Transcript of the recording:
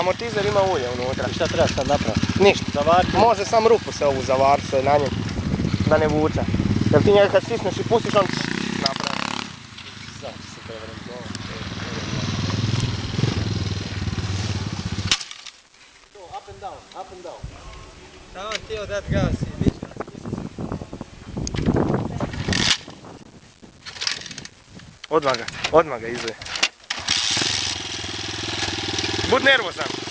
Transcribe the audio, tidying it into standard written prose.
Amortizer ima ulje unutra. I šta treba sad napraviti? Ništa. Zavariti? Može sam rupu se ovu zavariti što je na njemu. Da ne vuče. Jer ti njega kad stisneš i pustiš on napravi. Sad će se prevrnuti ovo. Up and down, up and down. Tamo htio dat gas i dići ga, spusti se. Odmah ga izve. Bud nervozan.